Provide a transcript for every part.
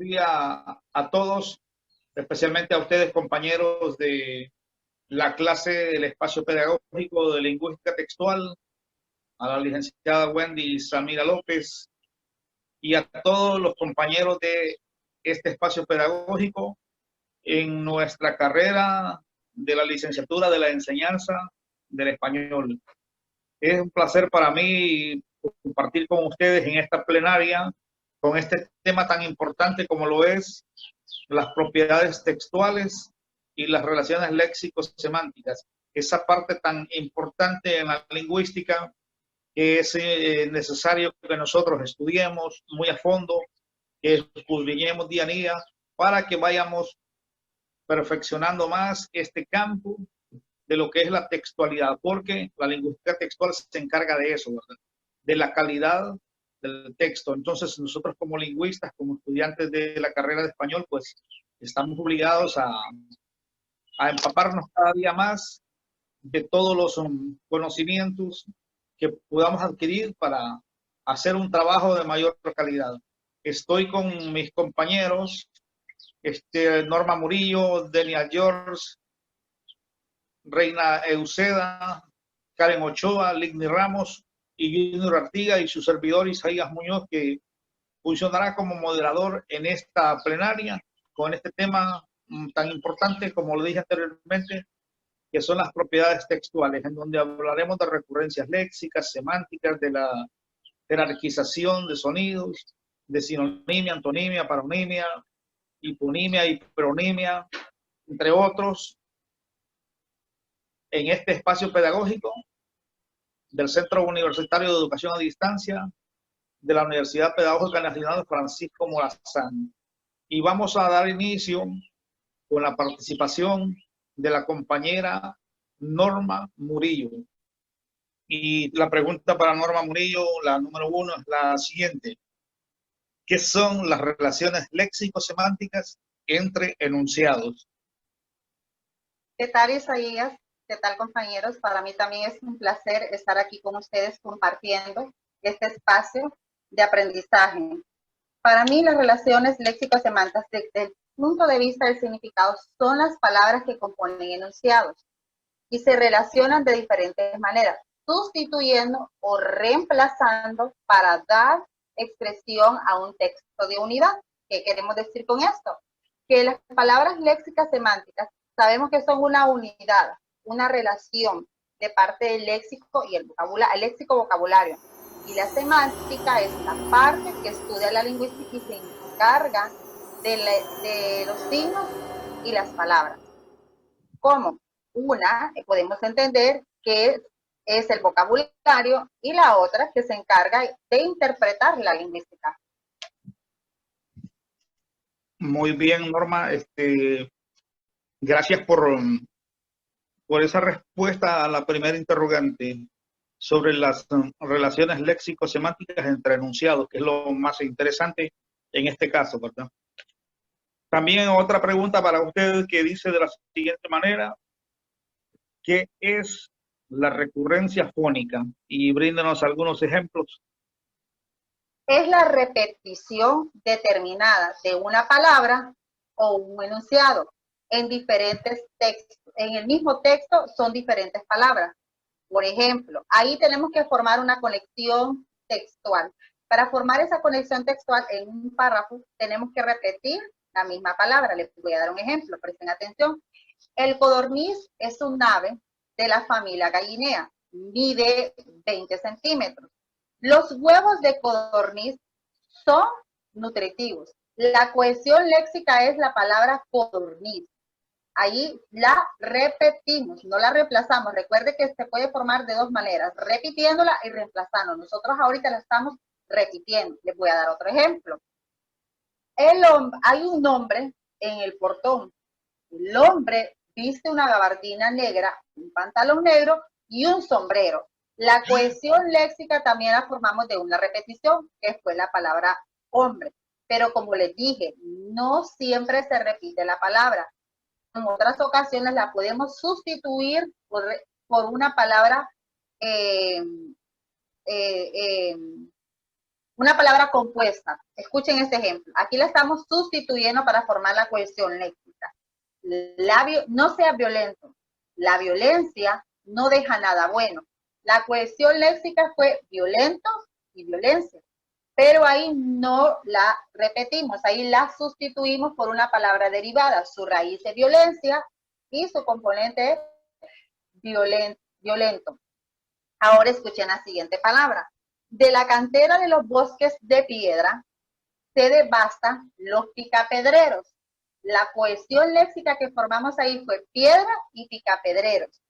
día a todos, especialmente a ustedes, compañeros de la clase del espacio pedagógico de lingüística textual, a la licenciada Wendy Samira López y a todos los compañeros de este espacio pedagógico en nuestra carrera de la licenciatura de la enseñanza del español. Es un placer para mí compartir con ustedes en esta plenaria con este tema tan importante como lo es las propiedades textuales y las relaciones léxico-semánticas. Esa parte tan importante en la lingüística que es necesario que nosotros estudiemos muy a fondo, que escudriñemos día a día para que vayamos perfeccionando más este campo de lo que es la textualidad, porque la lingüística textual se encarga de eso, ¿verdad? De la calidad del texto. Entonces, nosotros como lingüistas, como estudiantes de la carrera de español, pues estamos obligados a empaparnos cada día más de todos los conocimientos que podamos adquirir para hacer un trabajo de mayor calidad. Estoy con mis compañeros, Norma Murillo, Delia George, Reina Euseda, Karen Ochoa, Ligny Ramos y Junior Artiga y su servidor Isaías Muñoz, que funcionará como moderador en esta plenaria con este tema tan importante, como lo dije anteriormente, que son las propiedades textuales, en donde hablaremos de recurrencias léxicas, semánticas, de la jerarquización de sonidos, de sinonimia, antonimia, paronimia, hiponimia, hiperonimia, entre otros, en este espacio pedagógico del Centro Universitario de Educación a Distancia de la Universidad Pedagógica Nacional Francisco Morazán. Y vamos a dar inicio con la participación de la compañera Norma Murillo. Y la pregunta para Norma Murillo, la número 1, es la siguiente. ¿Qué son las relaciones léxico-semánticas entre enunciados? ¿Qué tal, Isaías? ¿Qué tal, compañeros? Para mí también es un placer estar aquí con ustedes compartiendo este espacio de aprendizaje. Para mí, las relaciones léxico-semánticas desde el punto de vista del significado son las palabras que componen enunciados y se relacionan de diferentes maneras, sustituyendo o reemplazando para dar expresión a un texto de unidad. ¿Qué queremos decir con esto? Que las palabras léxicas semánticas sabemos que son una unidad, una relación de parte del léxico y el vocabulario, el léxico-vocabulario. Y la semántica es la parte que estudia la lingüística y se encarga de los signos y las palabras. ¿Cómo? Una, podemos entender que es el vocabulario y la otra que se encarga de interpretar la lingüística. Muy bien, Norma. Gracias por esa respuesta a la primera interrogante sobre las relaciones léxico-semánticas entre enunciados, que es lo más interesante en este caso, ¿verdad? También otra pregunta para ustedes que dice de la siguiente manera: ¿qué es la recurrencia fónica? Y bríndanos algunos ejemplos. Es la repetición determinada de una palabra o un enunciado en diferentes textos. En el mismo texto son diferentes palabras. Por ejemplo, ahí tenemos que formar una conexión textual. Para formar esa conexión textual en un párrafo, tenemos que repetir la misma palabra. Les voy a dar un ejemplo, presten atención. El codorniz es un ave de la familia Gallinea. Mide 20 centímetros. Los huevos de codorniz son nutritivos. La cohesión léxica es la palabra codorniz. Ahí la repetimos, no la reemplazamos. Recuerde que se puede formar de dos maneras, repitiéndola y reemplazando. Nosotros ahorita la estamos repitiendo. Les voy a dar otro ejemplo. Hay un hombre en el portón. El hombre viste una gabardina negra, un pantalón negro y un sombrero. La cohesión léxica también la formamos de una repetición, que fue la palabra hombre. Pero como les dije, no siempre se repite la palabra. En otras ocasiones la podemos sustituir por una palabra Una palabra compuesta. Escuchen este ejemplo. Aquí la estamos sustituyendo para formar la cohesión léxica. No sea violento. La violencia no deja nada bueno. La cohesión léxica fue violentos y violencia. Pero ahí no la repetimos, ahí la sustituimos por una palabra derivada. Su raíz es violencia y su componente es violento. Ahora escuchen la siguiente palabra. De la cantera de los bosques de piedra se devastan los picapedreros. La cohesión léxica que formamos ahí fue piedra y picapedreros.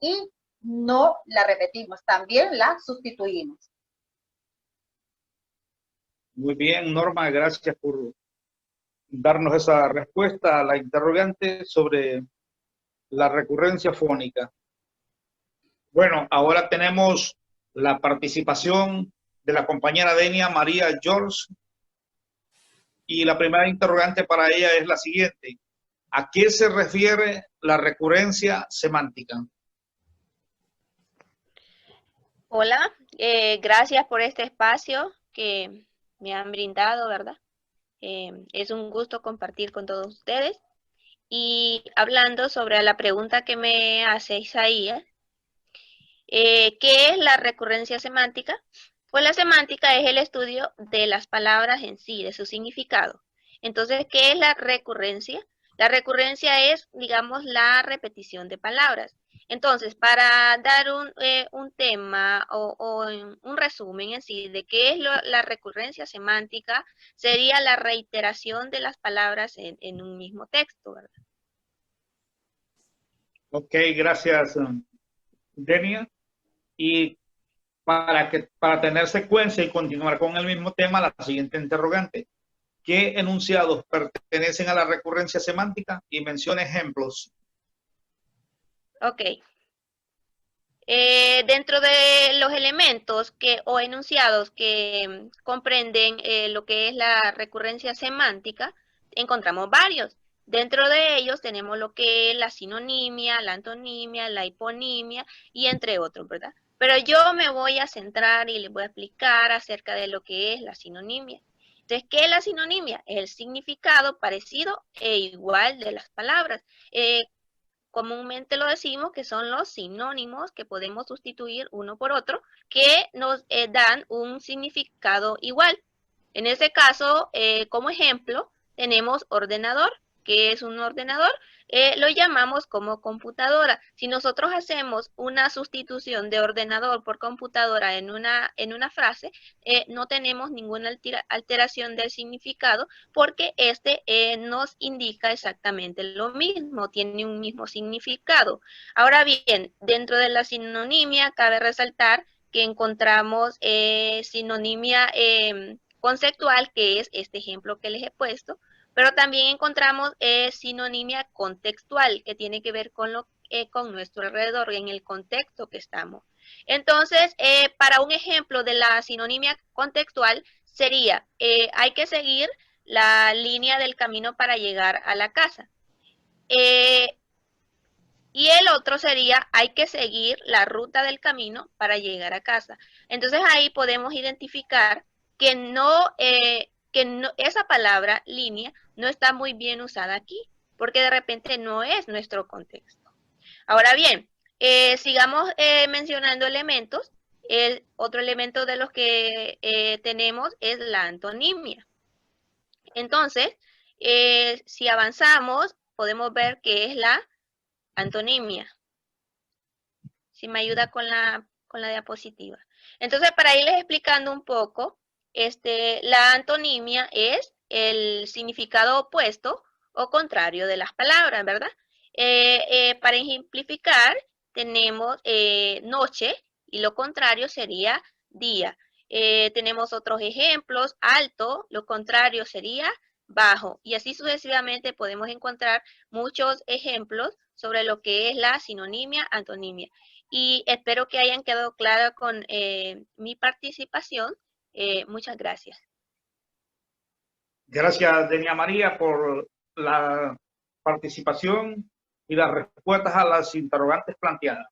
Y no la repetimos, también la sustituimos. Muy bien, Norma, gracias por darnos esa respuesta a la interrogante sobre la recurrencia fónica. Bueno, ahora tenemos la participación de la compañera Denia María George. Y la primera interrogante para ella es la siguiente. ¿A qué se refiere la recurrencia semántica? Hola, gracias por este espacio que me han brindado, ¿verdad? Es un gusto compartir con todos ustedes. Y hablando sobre la pregunta que me hace Isaías, ¿qué es la recurrencia semántica? Pues la semántica es el estudio de las palabras en sí, de su significado. Entonces, ¿qué es la recurrencia? La recurrencia es, digamos, la repetición de palabras. Entonces, para dar un tema o un resumen en sí de qué es la recurrencia semántica, sería la reiteración de las palabras en un mismo texto, ¿verdad? Ok, gracias, Denia. Y para tener secuencia y continuar con el mismo tema, la siguiente interrogante. ¿Qué enunciados pertenecen a la recurrencia semántica? Y menciona ejemplos. Ok. Dentro de los elementos o enunciados que comprenden lo que es la recurrencia semántica, encontramos varios. Dentro de ellos tenemos lo que es la sinonimia, la antonimia, la hiponimia y entre otros, ¿verdad? Pero yo me voy a centrar y les voy a explicar acerca de lo que es la sinonimia. Entonces, ¿qué es la sinonimia? Es el significado parecido e igual de las palabras. Comúnmente lo decimos que son los sinónimos que podemos sustituir uno por otro, que nos dan un significado igual. En este caso, como ejemplo, tenemos ordenador. ¿Qué es un ordenador? Lo llamamos como computadora. Si nosotros hacemos una sustitución de ordenador por computadora en una frase, no tenemos ninguna alteración del significado porque este nos indica exactamente lo mismo, tiene un mismo significado. Ahora bien, dentro de la sinonimia cabe resaltar que encontramos sinonimia conceptual, que es este ejemplo que les he puesto, pero también encontramos sinonimia contextual, que tiene que ver con nuestro alrededor, en el contexto que estamos. Entonces, para un ejemplo de la sinonimia contextual sería, hay que seguir la línea del camino para llegar a la casa. Y el otro sería, hay que seguir la ruta del camino para llegar a casa. Entonces ahí podemos identificar que esa palabra línea no está muy bien usada aquí, porque de repente no es nuestro contexto. Ahora bien, sigamos mencionando elementos. Otro elemento de los que tenemos es la antonimia. Entonces, si avanzamos, podemos ver que es la antonimia. Si me ayuda con la diapositiva. Entonces, para irles explicando un poco, la antonimia es el significado opuesto o contrario de las palabras, ¿verdad? Para ejemplificar, tenemos noche y lo contrario sería día. Tenemos otros ejemplos, alto, lo contrario sería bajo. Y así sucesivamente podemos encontrar muchos ejemplos sobre lo que es la sinonimia, antonimia. Y espero que hayan quedado claros con mi participación. Muchas gracias. Gracias, Denia María, por la participación y las respuestas a las interrogantes planteadas.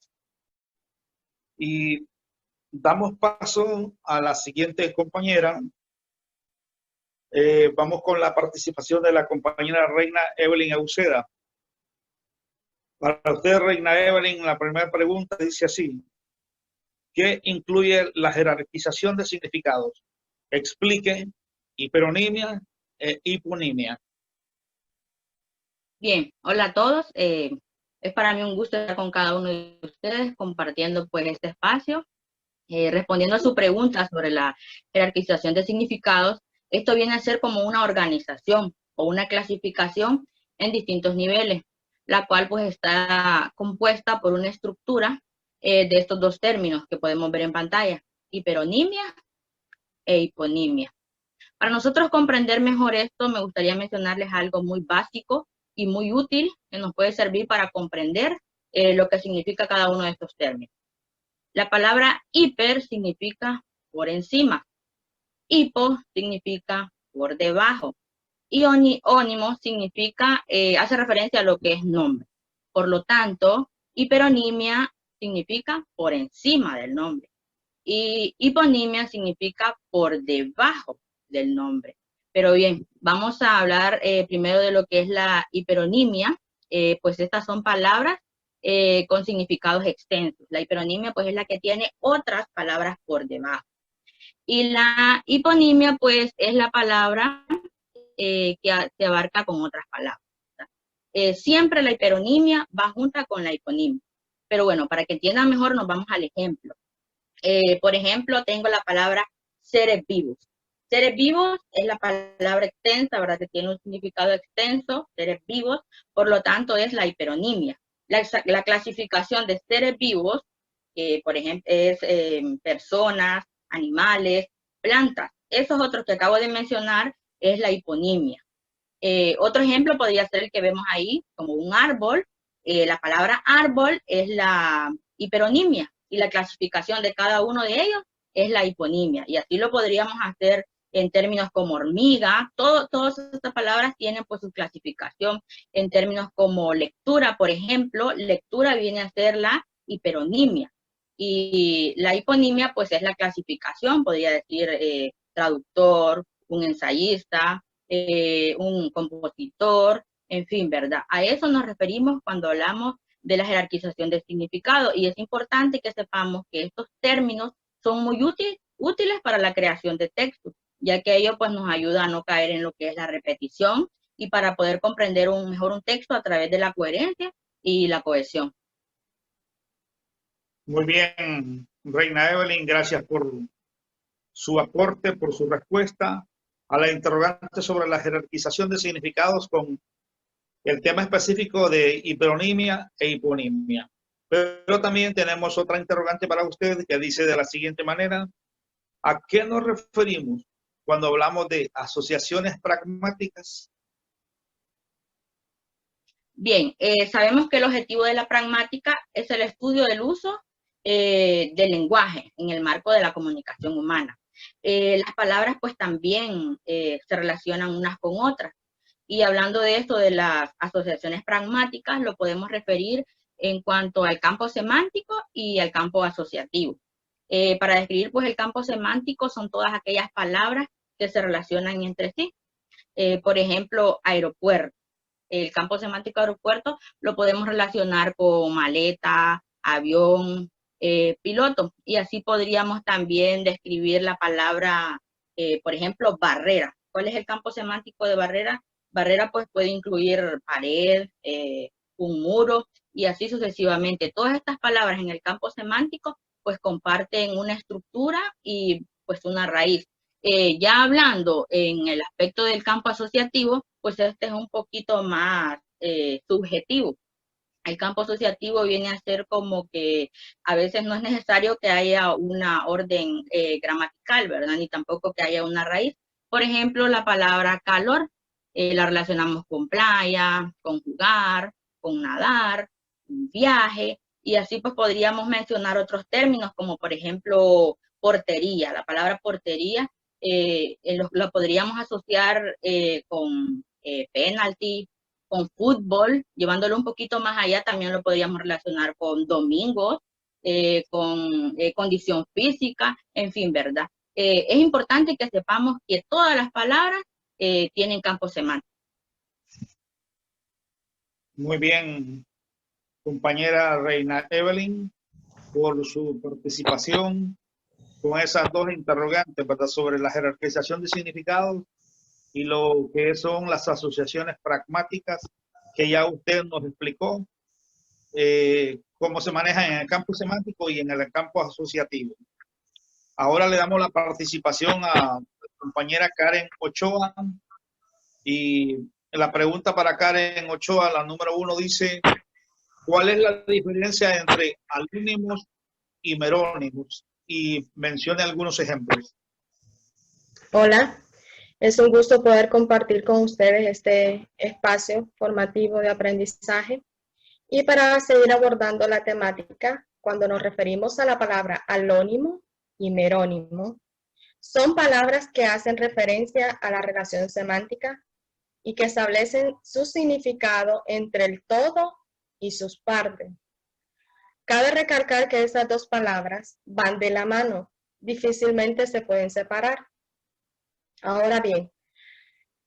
Y damos paso a la siguiente compañera, Vamos con la participación de la compañera Reina Evelyn Auceda. Para usted, Reina Evelyn, la primera pregunta dice así: ¿qué incluye la jerarquización de significados? Explique hiperonimia e hiponimia. Bien, hola a todos. Es para mí un gusto estar con cada uno de ustedes compartiendo pues este espacio. Respondiendo a su pregunta sobre la jerarquización de significados, esto viene a ser como una organización o una clasificación en distintos niveles, la cual pues está compuesta por una estructura de estos dos términos que podemos ver en pantalla: hiperonimia e hiponimia. Para nosotros comprender mejor esto, me gustaría mencionarles algo muy básico y muy útil que nos puede servir para comprender lo que significa cada uno de estos términos. La palabra hiper significa por encima, hipo significa por debajo, y ónimo significa, hace referencia a lo que es nombre. Por lo tanto, hiperonimia significa por encima del nombre y hiponimia significa por debajo del nombre. Pero bien, vamos a hablar primero de lo que es la hiperonimia. Pues estas son palabras con significados extensos. La hiperonimia pues es la que tiene otras palabras por debajo. Y la hiponimia pues es la palabra que se abarca con otras palabras. Siempre la hiperonimia va junta con la hiponimia. Pero bueno, para que entiendan mejor nos vamos al ejemplo. Por ejemplo, tengo la palabra seres vivos. Seres vivos es la palabra extensa, ¿verdad? Que tiene un significado extenso, seres vivos, por lo tanto es la hiperonimia. La clasificación de seres vivos, por ejemplo, es personas, animales, plantas. Esos otros que acabo de mencionar es la hiponimia. Otro ejemplo podría ser el que vemos ahí, como un árbol. La palabra árbol es la hiperonimia y la clasificación de cada uno de ellos es la hiponimia. Y así lo podríamos hacer en términos como hormiga. Todas estas palabras tienen pues su clasificación. En términos como lectura, por ejemplo, lectura viene a ser la hiperonimia. Y la hiponimia pues es la clasificación, podría decir traductor, un ensayista, un compositor, en fin, ¿verdad? A eso nos referimos cuando hablamos de la jerarquización del significado, y es importante que sepamos que estos términos son muy útiles para la creación de textos, ya que ello pues nos ayuda a no caer en lo que es la repetición y para poder comprender mejor un texto a través de la coherencia y la cohesión. Muy bien, Reina Evelyn, gracias por su aporte, por su respuesta a la interrogante sobre la jerarquización de significados con el tema específico de hiperonimia e hiponimia. Pero también tenemos otra interrogante para usted que dice de la siguiente manera: ¿a qué nos referimos cuando hablamos de asociaciones pragmáticas? Bien, sabemos que el objetivo de la pragmática es el estudio del uso del lenguaje en el marco de la comunicación humana. Las palabras pues también se relacionan unas con otras. Y hablando de esto, de las asociaciones pragmáticas, lo podemos referir en cuanto al campo semántico y al campo asociativo. Para describir pues el campo semántico son todas aquellas palabras que se relacionan entre sí. Por ejemplo, aeropuerto. El campo semántico aeropuerto lo podemos relacionar con maleta, avión, piloto. Y así podríamos también describir la palabra, por ejemplo, barrera. ¿Cuál es el campo semántico de barrera? Barrera pues puede incluir pared, un muro y así sucesivamente. Todas estas palabras en el campo semántico pues comparten una estructura y pues una raíz. Ya hablando en el aspecto del campo asociativo, pues este es un poquito más subjetivo. El campo asociativo viene a ser como que a veces no es necesario que haya una orden gramatical, ¿verdad? Ni tampoco que haya una raíz. Por ejemplo, la palabra calor la relacionamos con playa, con jugar, con nadar, un viaje, y así pues podríamos mencionar otros términos como por ejemplo portería. La palabra portería lo podríamos asociar con penalty, con fútbol, llevándolo un poquito más allá, también lo podríamos relacionar con domingos, con condición física, en fin, ¿verdad? Es importante que sepamos que todas las palabras tienen campo semántico. Muy bien, compañera Reina Evelyn, por su participación con esas dos interrogantes, ¿verdad?, sobre la jerarquización de significados y lo que son las asociaciones pragmáticas, que ya usted nos explicó cómo se manejan en el campo semántico y en el campo asociativo. Ahora le damos la participación a la compañera Karen Ochoa, y la pregunta para Karen Ochoa, la número 1, dice: ¿cuál es la diferencia entre alónimos y merónimos? Y mencione algunos ejemplos. Hola, es un gusto poder compartir con ustedes este espacio formativo de aprendizaje. Y para seguir abordando la temática, cuando nos referimos a la palabra alónimo y merónimo, son palabras que hacen referencia a la relación semántica y que establecen su significado entre el todo y sus partes. Cabe recalcar que estas dos palabras van de la mano, difícilmente se pueden separar. Ahora bien,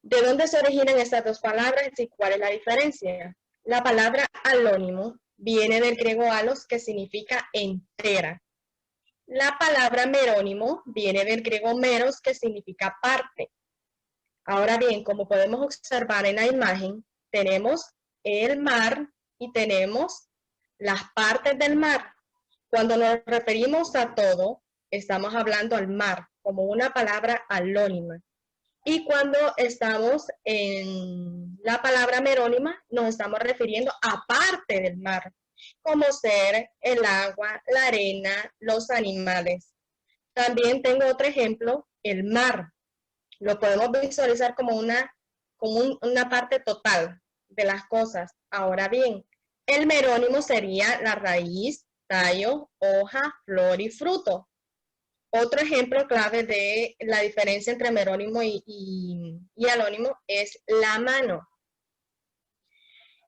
¿de dónde se originan estas dos palabras y cuál es la diferencia? La palabra alónimo viene del griego alos, que significa entera. La palabra merónimo viene del griego meros, que significa parte. Ahora bien, como podemos observar en la imagen, tenemos el mar y tenemos las partes del mar. Cuando nos referimos a todo, estamos hablando al mar como una palabra alónima. Y cuando estamos en la palabra merónima, nos estamos refiriendo a parte del mar, como ser el agua, la arena, los animales. También tengo otro ejemplo, el mar. Lo podemos visualizar como una parte total de las cosas. Ahora bien, el merónimo sería la raíz, tallo, hoja, flor y fruto. Otro ejemplo clave de la diferencia entre merónimo y alónimo es la mano.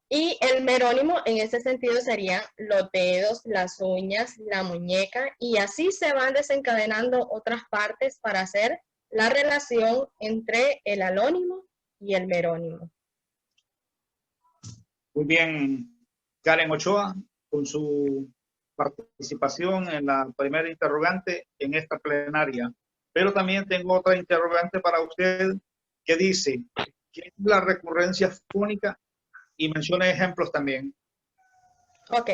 Y el merónimo en este sentido serían los dedos, las uñas, la muñeca, y así se van desencadenando otras partes para hacer la relación entre el alónimo y el merónimo. Muy bien, Karen Ochoa, con su participación en la primera interrogante en esta plenaria. Pero también tengo otra interrogante para usted que dice: ¿qué es la recurrencia fónica? Y mencione ejemplos también. Ok.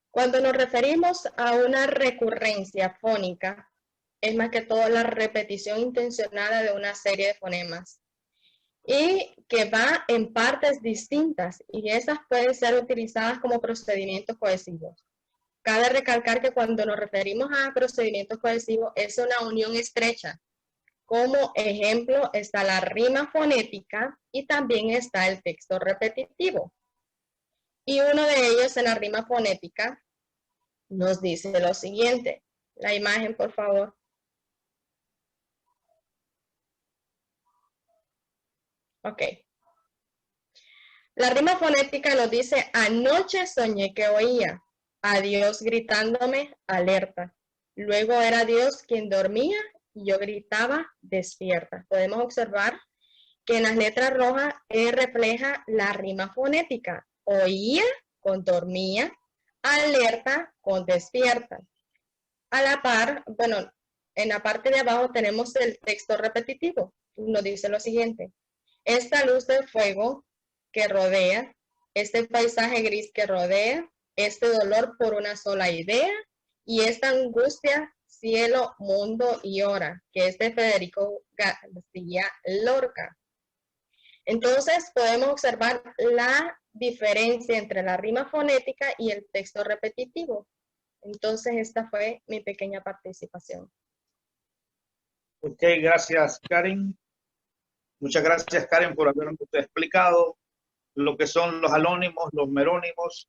Cuando nos referimos a una recurrencia fónica, es más que todo la repetición intencionada de una serie de fonemas y que va en partes distintas, y esas pueden ser utilizadas como procedimientos cohesivos. Cabe recalcar que cuando nos referimos a procedimientos cohesivos es una unión estrecha. Como ejemplo está la rima fonética y también está el texto repetitivo. Y uno de ellos en la rima fonética nos dice lo siguiente. La imagen, por favor. Ok. La rima fonética nos dice: anoche soñé que oía a Dios gritándome alerta. Luego era Dios quien dormía y yo gritaba despierta. Podemos observar que en las letras rojas refleja la rima fonética. Oía con dormía, alerta con despierta. A la par, bueno, en la parte de abajo tenemos el texto repetitivo. Nos dice lo siguiente: esta luz de fuego que rodea, este paisaje gris que rodea, este dolor por una sola idea y esta angustia, cielo, mundo y hora, que es de Federico García Lorca. Entonces podemos observar la diferencia entre la rima fonética y el texto repetitivo. Entonces esta fue mi pequeña participación. Ok, gracias, Karen. Muchas gracias, Karen, por habernos explicado lo que son los alónimos, los merónimos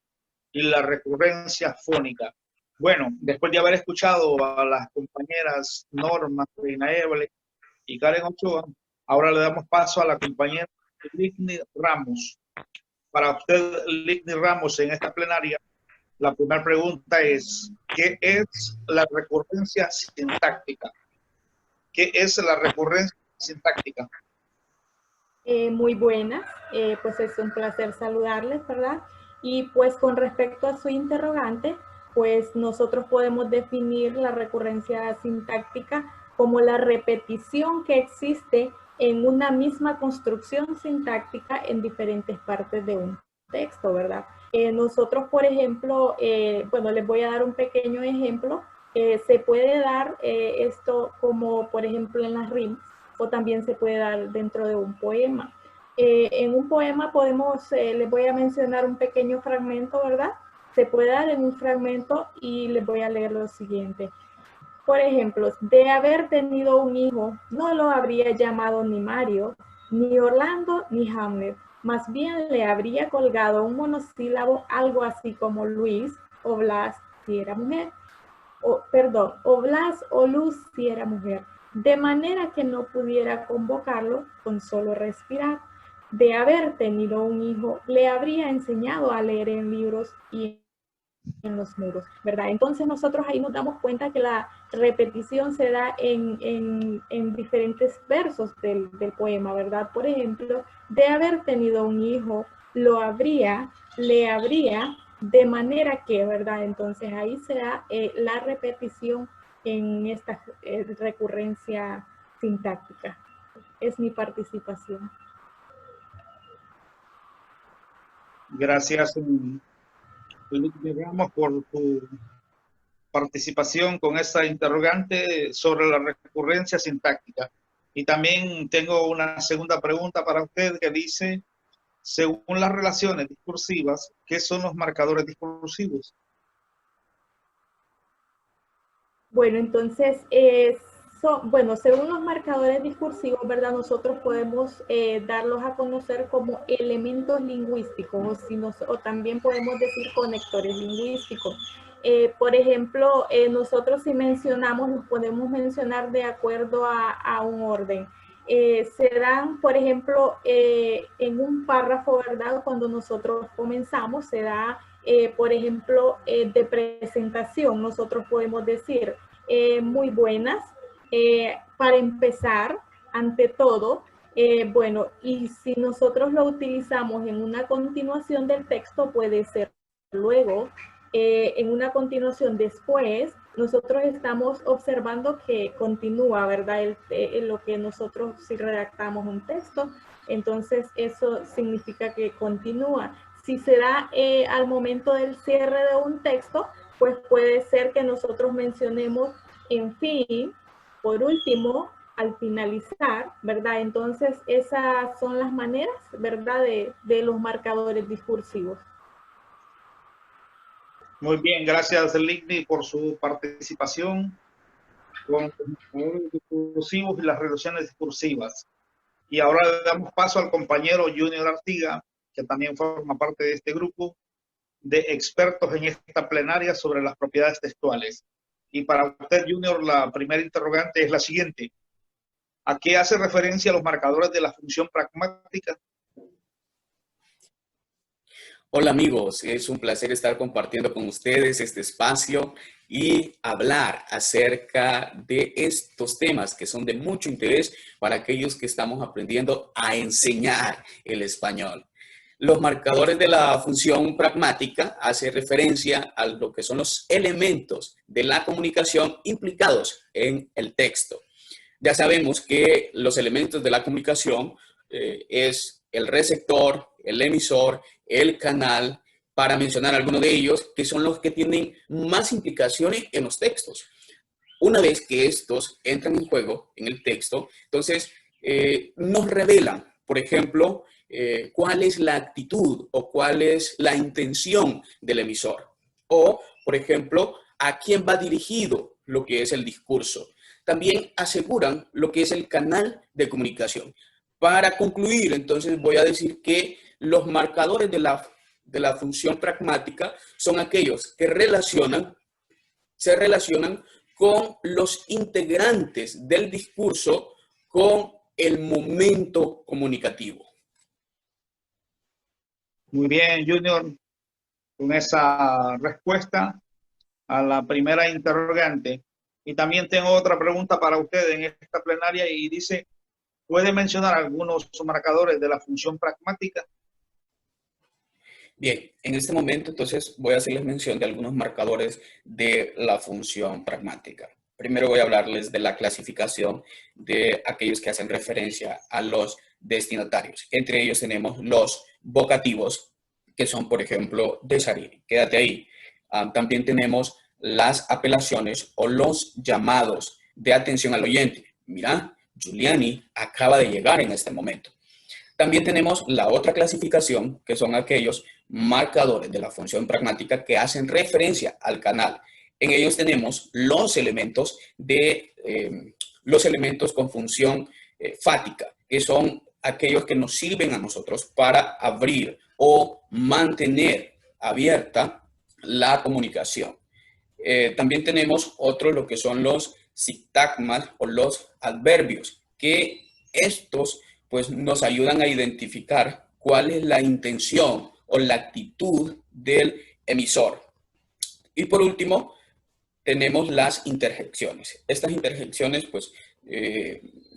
y la recurrencia fónica. Bueno, después de haber escuchado a las compañeras Norma, Reina Evelyn y Karen Ochoa, ahora le damos paso a la compañera Ligny Ramos. Para usted, Ligny Ramos, en esta plenaria, la primera pregunta es: ¿qué es la recurrencia sintáctica? ¿Qué es la recurrencia sintáctica? Muy buenas, pues es un placer saludarles, ¿verdad? Y pues con respecto a su interrogante, pues nosotros podemos definir la recurrencia sintáctica como la repetición que existe en una misma construcción sintáctica en diferentes partes de un texto, ¿verdad? Nosotros, por ejemplo, bueno, les voy a dar un pequeño ejemplo. Se puede dar esto como, por ejemplo, en las rimas, o también se puede dar dentro de un poema. En un poema podemos, les voy a mencionar un pequeño fragmento, ¿verdad? Se puede dar en un fragmento y les voy a leer lo siguiente. Por ejemplo, de haber tenido un hijo, no lo habría llamado ni Mario, ni Orlando, ni Hamlet. Más bien le habría colgado un monosílabo, algo así como Luis o Blas, si era mujer. O Blas o Luz, si era mujer. De manera que no pudiera convocarlo con solo respirar. De haber tenido un hijo, le habría enseñado a leer en libros y en los muros, ¿verdad? Entonces nosotros ahí nos damos cuenta que la repetición se da en diferentes versos del poema, ¿verdad? Por ejemplo, de haber tenido un hijo, lo habría, le habría, de manera que, ¿verdad? Entonces ahí se da la repetición en esta recurrencia sintáctica. Es mi participación. Gracias, Ramos, por tu participación con esa interrogante sobre la recurrencia sintáctica. Y también tengo una segunda pregunta para usted que dice, según las relaciones discursivas, ¿qué son los marcadores discursivos? Bueno, entonces, bueno, según los marcadores discursivos, ¿verdad? Nosotros podemos darlos a conocer como elementos lingüísticos o también podemos decir conectores lingüísticos. Por ejemplo, nosotros si mencionamos, los podemos mencionar de acuerdo a un orden. Se dan, por ejemplo, en un párrafo, ¿verdad? Cuando nosotros comenzamos, se da, por ejemplo, de presentación, nosotros podemos decir muy buenas. Para empezar, ante todo, bueno, y si nosotros lo utilizamos en una continuación del texto, puede ser luego, en una continuación después, nosotros estamos observando que continúa, ¿verdad? Lo que nosotros, si redactamos un texto, entonces eso significa que continúa. Si se da al momento del cierre de un texto, pues puede ser que nosotros mencionemos en fin, por último, al finalizar, ¿verdad? Entonces esas son las maneras, ¿verdad? De los marcadores discursivos. Muy bien, gracias Ligny por su participación con los marcadores discursivos y las relaciones discursivas. Y ahora le damos paso al compañero Junior Artiga, que también forma parte de este grupo de expertos en esta plenaria sobre las propiedades textuales. Y para usted, Junior, la primera interrogante es la siguiente. ¿A qué hace referencia los marcadores de la función pragmática? Hola amigos, es un placer estar compartiendo con ustedes este espacio y hablar acerca de estos temas que son de mucho interés para aquellos que estamos aprendiendo a enseñar el español. Los marcadores de la función pragmática hacen referencia a lo que son los elementos de la comunicación implicados en el texto. Ya sabemos que los elementos de la comunicación es el receptor, el emisor, el canal, para mencionar algunos de ellos, que son los que tienen más implicaciones en los textos. Una vez que estos entran en juego en el texto, entonces nos revelan, por ejemplo, cuál es la actitud o cuál es la intención del emisor. O, por ejemplo, a quién va dirigido lo que es el discurso. También aseguran lo que es el canal de comunicación. Para concluir, entonces voy a decir que los marcadores de la función pragmática son aquellos que se relacionan con los integrantes del discurso con el momento comunicativo. Muy bien, Junior, con esa respuesta a la primera interrogante. Y también tengo otra pregunta para usted en esta plenaria y dice, ¿Puede mencionar algunos marcadores de la función pragmática? Bien, en este momento entonces voy a hacerles mención de algunos marcadores de la función pragmática. Primero voy a hablarles de la clasificación de aquellos que hacen referencia a los destinatarios. Entre ellos tenemos los vocativos, que son, por ejemplo, Desarini, quédate ahí. También tenemos las apelaciones o los llamados de atención al oyente. Mira, Giuliani acaba de llegar en este momento. También tenemos la otra clasificación, que son aquellos marcadores de la función pragmática que hacen referencia al canal. En ellos tenemos los elementos con función fática, que son aquellos que nos sirven a nosotros para abrir o mantener abierta la comunicación. También tenemos otros, lo que son los sintagmas o los adverbios, que estos pues nos ayudan a identificar cuál es la intención o la actitud del emisor. Y por último, tenemos las interjecciones. Estas interjecciones pues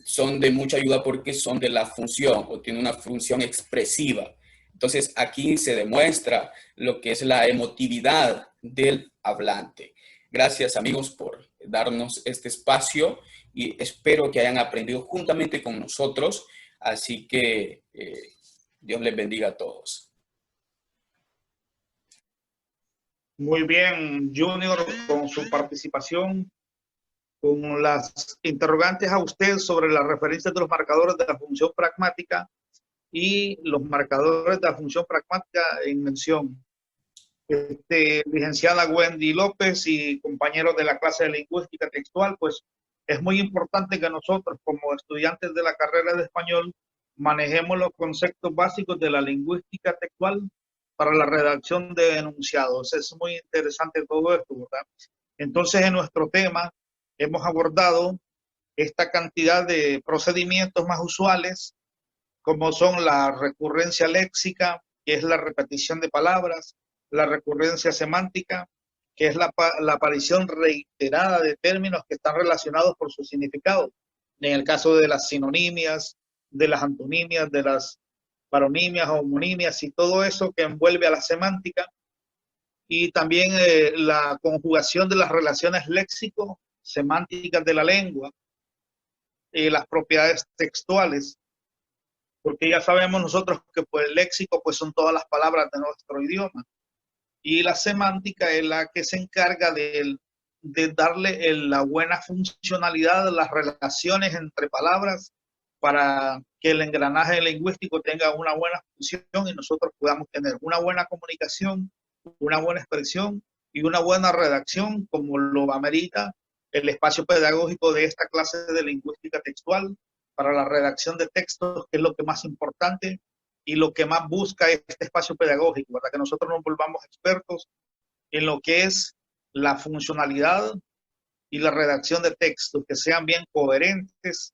son de mucha ayuda porque son de la función o tienen una función expresiva. Entonces aquí se demuestra lo que es la emotividad del hablante. Gracias amigos por darnos este espacio y espero que hayan aprendido juntamente con nosotros. Así que Dios les bendiga a todos. Muy bien, Junior, con su participación, con las interrogantes a usted sobre las referencias de los marcadores de la función pragmática y los marcadores de la función pragmática en mención. Licenciada Wendy López y compañeros de la clase de lingüística textual, pues es muy importante que nosotros como estudiantes de la carrera de español manejemos los conceptos básicos de la lingüística textual para la redacción de enunciados. Es muy interesante todo esto, ¿verdad? Entonces, en nuestro tema hemos abordado esta cantidad de procedimientos más usuales, como son la recurrencia léxica, que es la repetición de palabras, la recurrencia semántica, que es la aparición reiterada de términos que están relacionados por su significado. En el caso de las sinonimias, de las antonimias, de las paronimias, homonimias y todo eso que envuelve a la semántica. Y también la conjugación de las relaciones léxico-semánticas de la lengua, las propiedades textuales, porque ya sabemos nosotros que pues, el léxico pues, son todas las palabras de nuestro idioma. Y la semántica es la que se encarga de darle la buena funcionalidad de las relaciones entre palabras para que el engranaje lingüístico tenga una buena función y nosotros podamos tener una buena comunicación, una buena expresión y una buena redacción, como lo amerita el espacio pedagógico de esta clase de lingüística textual para la redacción de textos, que es lo que más importante y lo que más busca este espacio pedagógico, ¿verdad? Que nosotros nos volvamos expertos en lo que es la funcionalidad y la redacción de textos, que sean bien coherentes,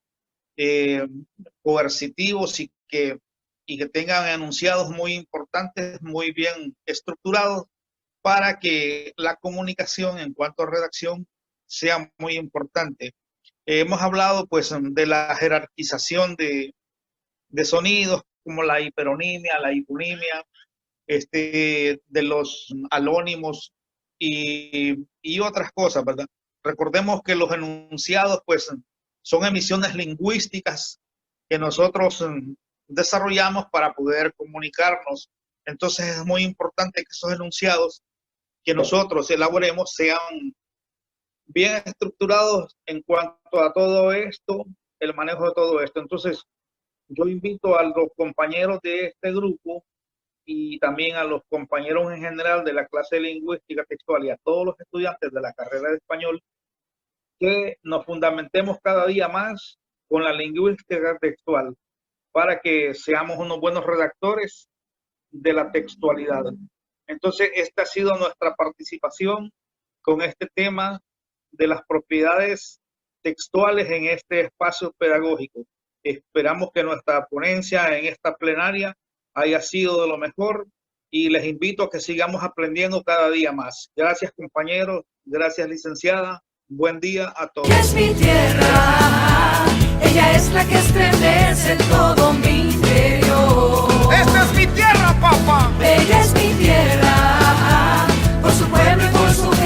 coercitivos y que tengan enunciados muy importantes, muy bien estructurados, para que la comunicación en cuanto a redacción sea muy importante. Hemos hablado pues de la jerarquización de sonidos, como la hiperonimia, la hiponimia, de los alónimos y otras cosas, ¿verdad? Recordemos que los enunciados pues son emisiones lingüísticas que nosotros desarrollamos para poder comunicarnos. Entonces es muy importante que esos enunciados que nosotros elaboremos sean bien estructurados en cuanto a todo esto, el manejo de todo esto. Entonces yo invito a los compañeros de este grupo y también a los compañeros en general de la clase de lingüística textual y a todos los estudiantes de la carrera de español que nos fundamentemos cada día más con la lingüística textual para que seamos unos buenos redactores de la textualidad. Entonces, esta ha sido nuestra participación con este tema de las propiedades textuales en este espacio pedagógico. Esperamos que nuestra ponencia en esta plenaria haya sido de lo mejor y les invito a que sigamos aprendiendo cada día más. Gracias, compañeros. Gracias, licenciada. Buen día a todos. Es mi tierra, ella es la que estremece todo